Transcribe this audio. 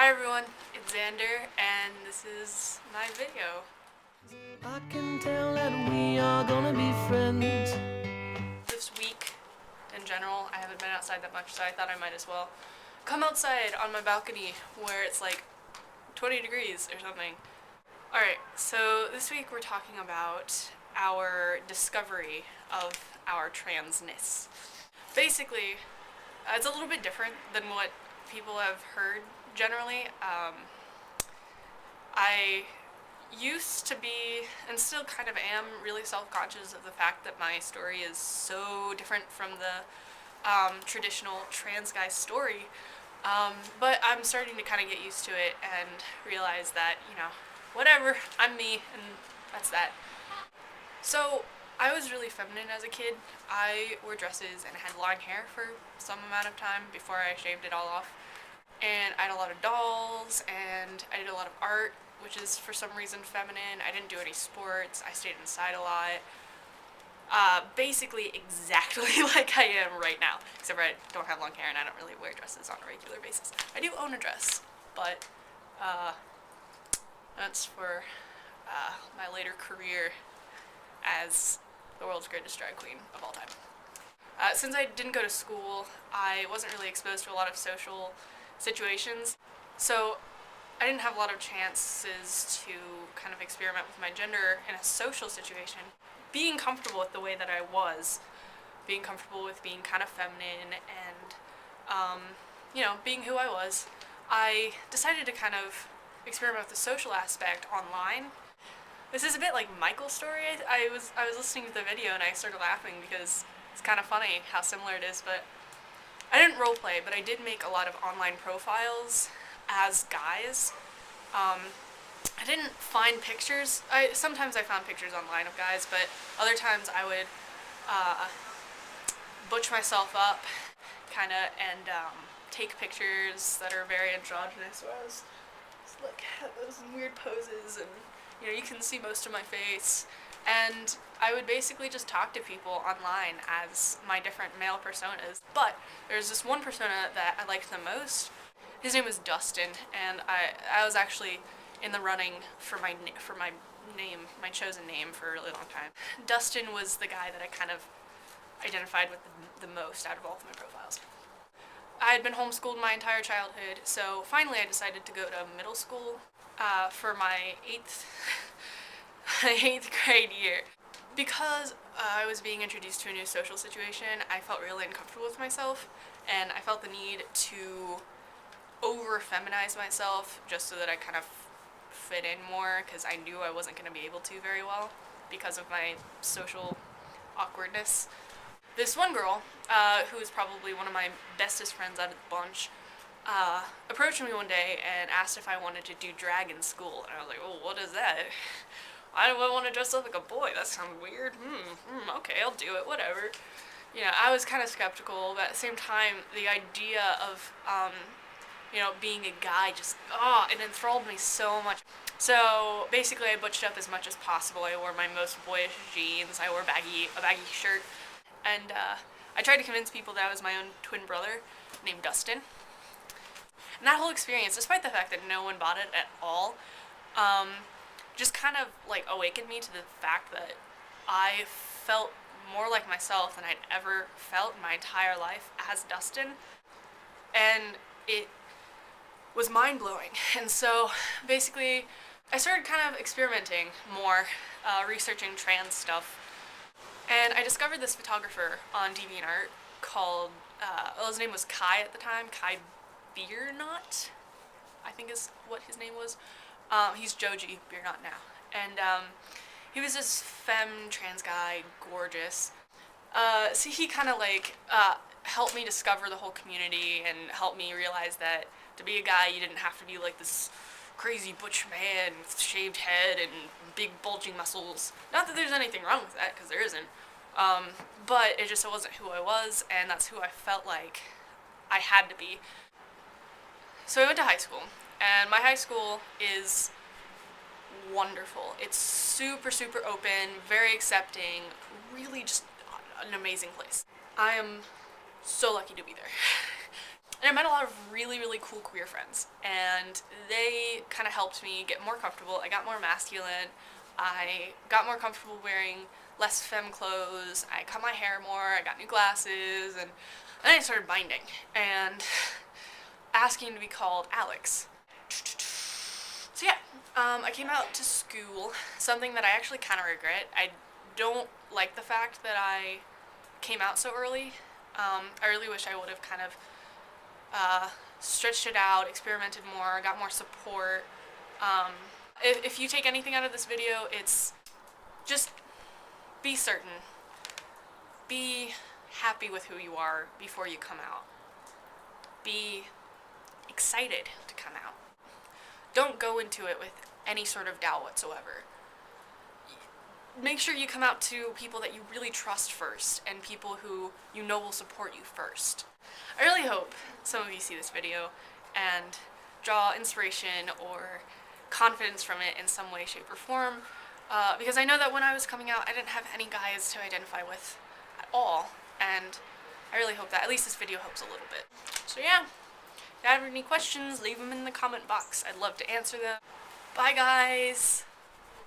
Hi everyone, it's Xander, and this is my video. I can tell that we are gonna be friends. This week, in general, I haven't been outside that much, so I thought I might as well come outside on my balcony where it's like 20 degrees or something. Alright, so this week we're talking about our discovery of our transness. Basically, it's a little bit different than what people have heard generally. I used to be, and still kind of am, really self-conscious of the fact that my story is so different from the traditional trans guy story. But I'm starting to kind of get used to it and realize that, whatever, I'm me, and that's that. So, I was really feminine as a kid. I wore dresses and had long hair for some amount of time before I shaved it all off. And I had a lot of dolls, and I did a lot of art, which is for some reason feminine. I didn't do any sports. I stayed inside a lot. Basically exactly like I am right now, except for I don't have long hair and I don't really wear dresses on a regular basis. I do own a dress, but that's for my later career as the world's greatest drag queen of all time. Since I didn't go to school, I wasn't really exposed to a lot of social situations, so I didn't have a lot of chances to kind of experiment with my gender in a social situation. Being comfortable with the way that I was, being comfortable with being kind of feminine and, being who I was, I decided to kind of experiment with the social aspect online. This is a bit like Michael's story. I was listening to the video and I started laughing because it's kind of funny how similar it is, but I didn't roleplay, but I did make a lot of online profiles as guys. I didn't find pictures. Sometimes I found pictures online of guys, but other times I would butch myself up, kind of, and take pictures that are very androgynous. Where I was just like had those weird poses, and you can see most of my face. And I would basically just talk to people online as my different male personas. But there's this one persona that I liked the most. His name was Dustin, and I was actually in the running for my name, my chosen name, for a really long time. Dustin was the guy that I kind of identified with the most out of all of my profiles. I had been homeschooled my entire childhood, so finally I decided to go to middle school for my eighth grade year. Because I was being introduced to a new social situation, I felt really uncomfortable with myself, and I felt the need to over-feminize myself just so that I kind of fit in more, because I knew I wasn't going to be able to very well because of my social awkwardness. This one girl, who is probably one of my bestest friends out of the bunch, approached me one day and asked if I wanted to do drag in school, and I was like, oh, what is that? I don't want to dress up like a boy. That sounds weird. Okay, I'll do it, whatever. I was kind of skeptical, but at the same time, the idea of, being a guy just, it enthralled me so much. So basically I butched up as much as possible. I wore my most boyish jeans, I wore a baggy shirt, and I tried to convince people that I was my own twin brother named Dustin. And that whole experience, despite the fact that no one bought it at all, just kind of like awakened me to the fact that I felt more like myself than I'd ever felt in my entire life as Dustin, and it was mind-blowing. And so basically I started kind of experimenting more, researching trans stuff, and I discovered this photographer on DeviantArt called, his name was Kai at the time, Kai Beernot, I think is what his name was. He's Joji Beernot now. And he was this femme trans guy, gorgeous. So he kind of helped me discover the whole community and helped me realize that to be a guy you didn't have to be like this crazy butch man with shaved head and big bulging muscles. Not that there's anything wrong with that, because there isn't. But it wasn't who I was, and that's who I felt like I had to be. So I went to high school, and my high school is wonderful. It's super, super open, very accepting, really just an amazing place. I am so lucky to be there. And I met a lot of really, really cool queer friends, and they kind of helped me get more comfortable. I got more masculine. I got more comfortable wearing less femme clothes. I cut my hair more. I got new glasses, and then I started binding and asking to be called Alex. So yeah, I came out to school, something that I actually kind of regret. I don't like the fact that I came out so early. I really wish I would have kind of stretched it out, experimented more, got more support. If you take anything out of this video, it's just be certain. Be happy with who you are before you come out. Be excited to come out. Don't go into it with any sort of doubt whatsoever. Make sure you come out to people that you really trust first, and people who you know will support you first. I really hope some of you see this video and draw inspiration or confidence from it in some way, shape, or form, because I know that when I was coming out, I didn't have any guys to identify with at all, and I really hope that at least this video helps a little bit. So yeah, if you have any questions, leave them in the comment box. I'd love to answer them. Bye guys!